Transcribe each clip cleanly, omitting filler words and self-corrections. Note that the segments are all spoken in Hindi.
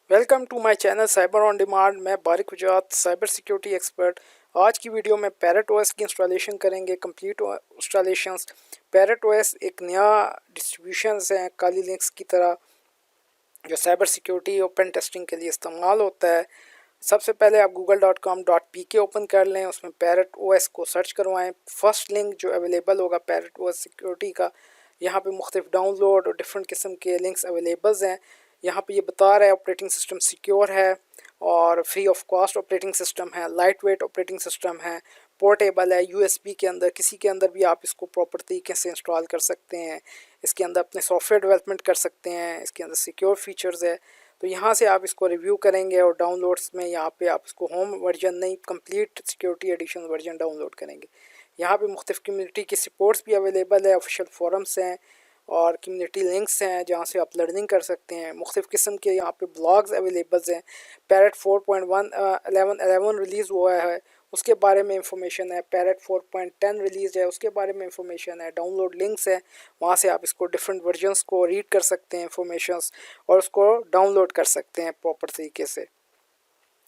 Welcome to my channel cyber on demand. मैं Barik Hujat, cyber security expert. आज की वीडियो में ParrotOS की इंस्टॉलेशन करेंगे, कंप्लीट इंस्टॉलेशंस। ParrotOS एक नया डिस्ट्रीब्यूशंस है काली लिनक्स की तरह, जो साइबर सिक्योरिटी और पेन टेस्टिंग के लिए इस्तेमाल होता है। सबसे पहले आप google.com.pk ओपन कर लें, उसमें ParrotOS को सर्च करवाएं। फर्स्ट लिंक जो अवेलेबल होगा ParrotOS सिक्योरिटी का, यहाँ पे मुख्तलिफ डाउनलोड और डिफरेंट किस्म के लिंक्स अवेलेबल्स हैं। यहाँ पे ये बता रहा है ऑपरेटिंग सिस्टम सिक्योर है और free of cost operating system है, लाइट वेट ऑपरेटिंग सिस्टम है, पोर्टेबल है, यूएसबी के अंदर किसी के अंदर भी आप इसको प्रॉपर तरीके से इंस्टॉल कर सकते हैं। इसके अंदर अपने सॉफ्टवेयर डेवलपमेंट कर सकते हैं। इसके अंदर सिक्योर फीचर्स है। तो यहाँ से आप इसको रिव्यू करेंगे और डाउनलोड्स में यहाँ पे आप इसको होम वर्जन नहीं, complete security edition version download करेंगे। यहाँ पे मुख्तलिफ कम्युनिटी की सपोर्ट्स भी अवेलेबल है, ऑफिशियल फोरम्स हैं और कम्युनिटी लिंक्स हैं जहाँ से आप लर्निंग कर सकते हैं। मुख्तलिफ किस्म के यहाँ पे ब्लॉग्स अवेलेबल हैं। पैरट 4.11 रिलीज़ हुआ है, उसके बारे में इंफॉर्मेशन है। पैरट 4.10 रिलीज़ है, उसके बारे में इंफॉर्मेशन है। डाउनलोड लिंक्स है, वहाँ से आप इसको डिफरेंट वर्जन्स को रीड कर सकते हैं इंफॉर्मेशंस, और उसको डाउनलोड कर सकते हैं प्रॉपर तरीके से।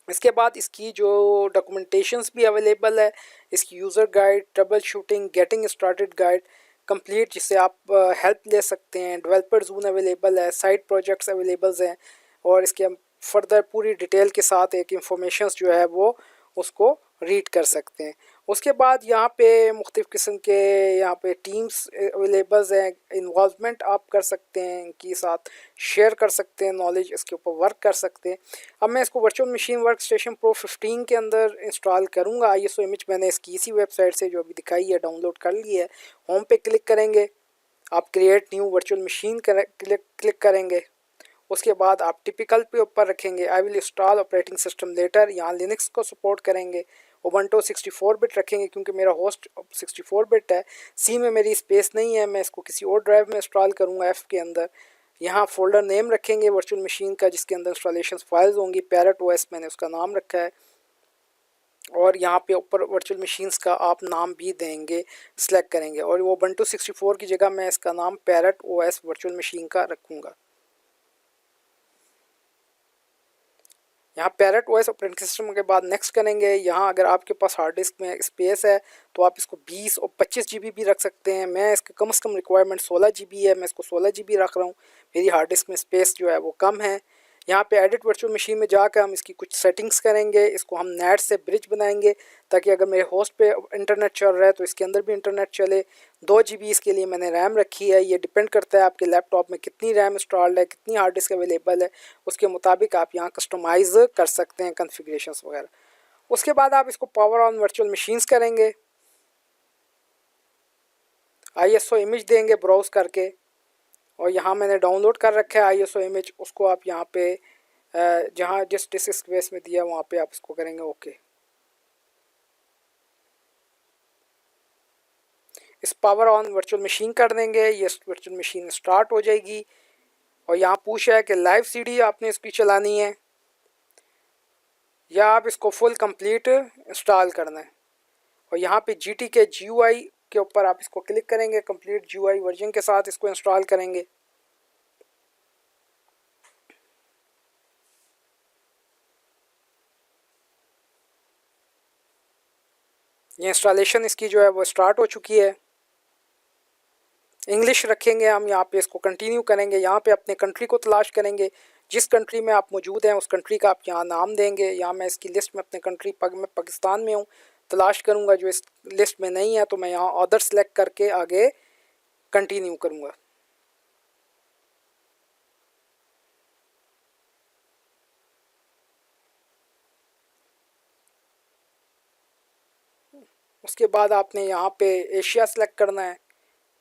इसके बाद इसकी जो डॉक्यूमेंटेशंस भी अवेलेबल है, इसकी user guide, trouble shooting, getting started guide complete, जिससे आप हेल्प ले सकते हैं। डेवलपर जोन अवेलेबल है, साइड प्रोजेक्ट्स अवेलेबल हैं और इसके फर्दर पूरी डिटेल के साथ एक इंफॉर्मेशंस जो है वो उसको रीड कर सकते हैं। उसके बाद यहाँ पे मुख्तलिफ़ किस्म के यहाँ पे टीम्स अवेलेबल्स हैं। इन्वॉल्वमेंट आप कर सकते हैं, इनके साथ शेयर कर सकते हैं नॉलेज, इसके ऊपर वर्क कर सकते हैं। अब मैं इसको virtual machine work station pro 15 के अंदर इंस्टॉल करूँगा। ISO इमेज मैंने इसकी इसी वेबसाइट से जो अभी दिखाई है डाउनलोड कर ली है। होम पे क्लिक करेंगे, आप create new virtual machine click करेंगे। उसके बाद आप टिपिकल पे ऊपर रखेंगे I will install operating system later. यहाँ लिनक्स को सपोर्ट करेंगे। उबंटू 64 बिट रखेंगे क्योंकि मेरा होस्ट 64 बिट है। सी में मेरी स्पेस नहीं है, मैं इसको किसी और ड्राइव में इंस्टॉल करूँगा एफ़ के अंदर। यहाँ फोल्डर नेम रखेंगे वर्चुअल मशीन का जिसके अंदर इंस्टॉलेशन फाइल्स होंगी। ParrotOS मैंने उसका नाम रखा है, और यहाँ पे ऊपर वर्चुअल मशीन्स का आप नाम भी देंगे, सिलेक्ट करेंगे। और वो उबंटू 64 की जगह मैं इसका नाम ParrotOS वर्चुअल मशीन का रखूँगा। यहाँ ParrotOS ऑपरेटिंग सिस्टम के बाद नेक्स्ट करेंगे। यहाँ अगर आपके पास हार्ड डिस्क में स्पेस है तो आप इसको 20 और 25 GB भी रख सकते हैं। मैं इसका कम से कम रिक्वायरमेंट 16 GB है, मैं इसको 16 GB रख रहा हूँ। मेरी हार्ड डिस्क में स्पेस जो है वो कम है। यहाँ पे एडिट वर्चुअल मशीन में जाकर हम इसकी कुछ सेटिंग्स करेंगे। इसको हम नेट से ब्रिज बनाएंगे ताकि अगर मेरे होस्ट पे इंटरनेट चल रहा है तो इसके अंदर भी इंटरनेट चले। 2 GB इसके लिए मैंने रैम रखी है। ये डिपेंड करता है आपके लैपटॉप में कितनी रैम इंस्टॉल्ड है, कितनी हार्ड डिस्क अवेलेबल है, उसके मुताबिक आप यहाँ कस्टमाइज़ कर सकते हैं कॉन्फ़िगरेशंस वगैरह। उसके बाद आप इसको पावर ऑन वर्चुअल मशीन्स करेंगे, ISO इमेज देंगे ब्राउज़ करके, और यहाँ मैंने डाउनलोड कर रखा है ISO इमेज। उसको आप यहाँ पे जहाँ जिस डिस्क स्पेस में दिया वहाँ पे आप इसको करेंगे ओके। इस पावर ऑन वर्चुअल मशीन कर देंगे, ये वर्चुअल मशीन स्टार्ट हो जाएगी। और यहाँ पूछा है कि लाइव CD आपने इसकी चलानी है या आप इसको फुल कंप्लीट इंस्टॉल करना है। और यहाँ पे GT के GUI के ऊपर आप इसको क्लिक करेंगे, कंप्लीट GUI वर्जन के साथ इसको इंस्टॉल करेंगे। ये इंस्टॉलेशन इसकी जो है वो स्टार्ट हो चुकी है। इंग्लिश रखेंगे हम, यहाँ पे इसको कंटिन्यू करेंगे। यहाँ पे अपने कंट्री को तलाश करेंगे, जिस कंट्री में आप मौजूद हैं उस कंट्री का आप यहाँ नाम देंगे। यहाँ मैं इसकी लिस्ट में अपने कंट्री मैं पाकिस्तान में हूँ, तलाश करूँगा। जो इस लिस्ट में नहीं है तो मैं यहाँ अदर सेलेक्ट करके आगे कंटिन्यू करूँगा। उसके बाद आपने यहाँ पे एशिया सेलेक्ट करना है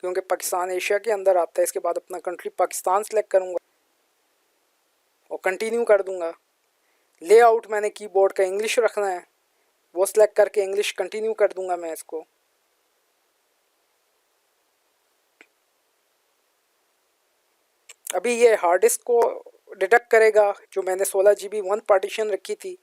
क्योंकि पाकिस्तान एशिया के अंदर आता है। इसके बाद अपना कंट्री पाकिस्तान सेलेक्ट करूँगा और कंटिन्यू कर दूँगा। लेआउट मैंने कीबोर्ड का इंग्लिश रखना है, वो सिलेक्ट करके इंग्लिश कंटिन्यू कर दूँगा मैं इसको। अभी ये हार्ड डिस्क को डिडक्ट करेगा जो मैंने 16 GB 1 पार्टीशन रखी थी।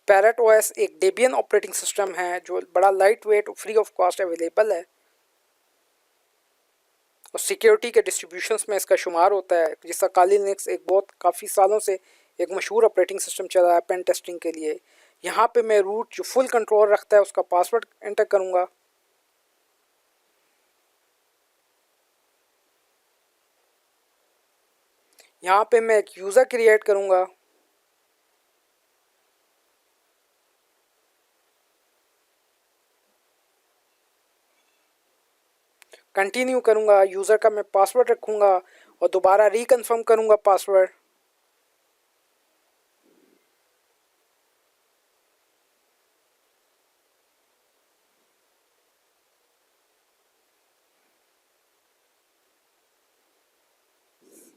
पैरेट ओएस एक डेबियन ऑपरेटिंग सिस्टम है जो बड़ा लाइट वेट और फ्री ऑफ कॉस्ट अवेलेबल है और सिक्योरिटी के डिस्ट्रीब्यूशंस में इसका शुमार होता है। जिसका काली लिनक्स एक बहुत काफ़ी सालों से एक मशहूर ऑपरेटिंग सिस्टम चला है पेन टेस्टिंग के लिए। यहाँ पे मैं रूट जो फुल कंट्रोल रखता है उसका पासवर्ड एंटर करूँगा। यहाँ पे मैं एक यूज़र क्रिएट करूँगा। कंटिन्यू करूँगा, यूज़र का मैं पासवर्ड रखूँगा और दोबारा रिकन्फर्म करूँगा पासवर्ड।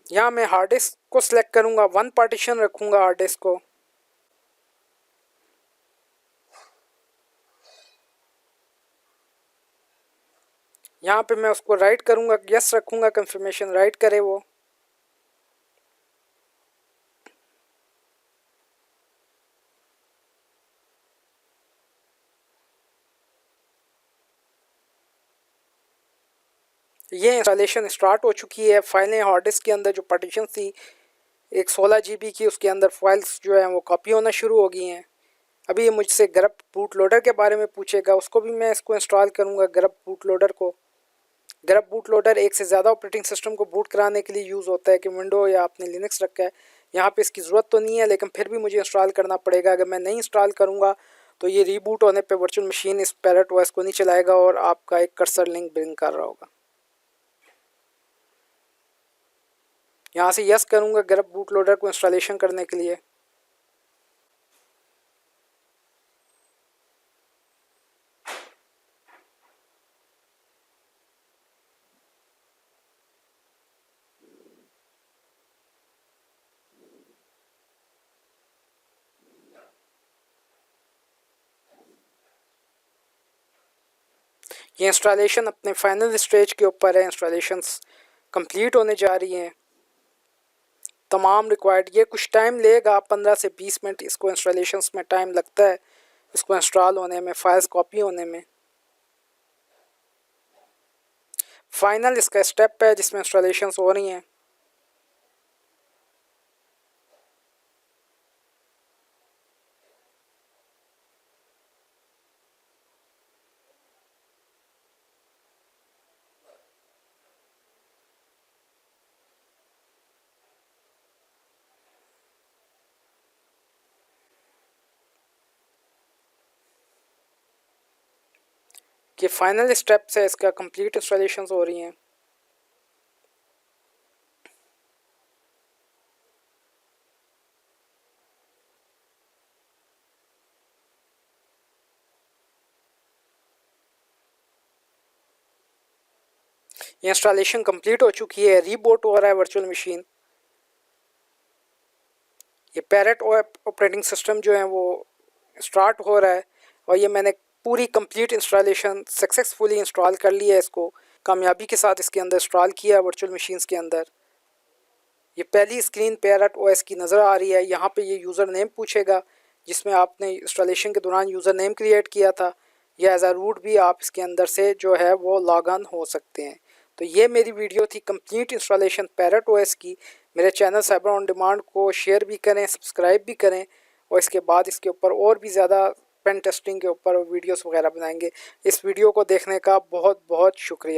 यहाँ मैं हार्ड डिस्क को सिलेक्ट करूँगा, 1 पार्टीशन रखूँगा हार्ड डिस्क को। यहाँ पे मैं उसको राइट करूँगा, यस रखूँगा, कंफर्मेशन राइट करे वो। ये इंस्टॉलेशन स्टार्ट हो चुकी है। फाइलें हार्ड डिस्क के अंदर जो पार्टीशन थी एक 16 GB की, उसके अंदर फाइल्स जो है वो कॉपी होना शुरू हो गई हैं। अभी ये मुझसे ग्रब बूट लोडर के बारे में पूछेगा, उसको भी मैं इसको इंस्टॉल करूँगा ग्रब बूट लोडर को। ग्रब बूट लोडर एक से ज़्यादा ऑपरेटिंग सिस्टम को बूट कराने के लिए यूज़ होता है कि विंडो या आपने लिनक्स रखा है। यहाँ पे इसकी ज़रूरत तो नहीं है लेकिन फिर भी मुझे इंस्टॉल करना पड़ेगा। अगर मैं नहीं इंस्टॉल करूँगा तो ये रीबूट होने पे वर्चुअल मशीन इस पैरेट ओएस को नहीं चलाएगा और आपका एक कर्सर लिंक ब्रिंग कर रहा होगा। यहाँ से यस करूँगा ग्रब बूट लोडर को इंस्टॉलेशन करने के लिए। ये इंस्टॉलेशन अपने फाइनल स्टेज के ऊपर है। इंस्टॉलेशंस कंप्लीट होने जा रही हैं। तमाम रिक्वायर्ड ये कुछ टाइम लेगा, 15 से 20 मिनट इसको इंस्टॉलेशंस में टाइम लगता है, इसको इंस्टॉल होने में, फाइल्स कॉपी होने में। फाइनल इसका स्टेप है जिसमें इंस्टॉलेशंस हो रही हैं। ये फाइनल स्टेप्स है, इसका कंप्लीट इंस्टॉलेशंस हो रही हैं। ये इंस्टॉलेशन कंप्लीट हो चुकी है। रीबूट हो रहा है वर्चुअल मशीन। ये पैरेट ऑपरेटिंग सिस्टम जो है वो स्टार्ट हो रहा है और ये मैंने पूरी कंप्लीट इंस्टॉलेशन सक्सेसफुली इंस्टॉल कर लिया है। इसको कामयाबी के साथ इसके अंदर इंस्टॉल किया वर्चुअल मशीन्स के अंदर। ये पहली स्क्रीन पैरेट ओएस की नज़र आ रही है। यहाँ पे ये यूज़र नेम पूछेगा जिसमें आपने इंस्टॉलेशन के दौरान यूज़र नेम क्रिएट किया था, या एज आ रूट भी आप इसके अंदर से जो है वो लॉग ऑन हो सकते हैं। तो ये मेरी वीडियो थी कंप्लीट इंस्टॉलेशन पैरेट ओएस की। मेरे चैनल साइबर ऑन डिमांड को शेयर भी करें, सब्सक्राइब भी करें और इसके बाद इसके ऊपर और भी ज़्यादा पेन टेस्टिंग के ऊपर वीडियोस वगैरह बनाएंगे। इस वीडियो को देखने का बहुत बहुत शुक्रिया।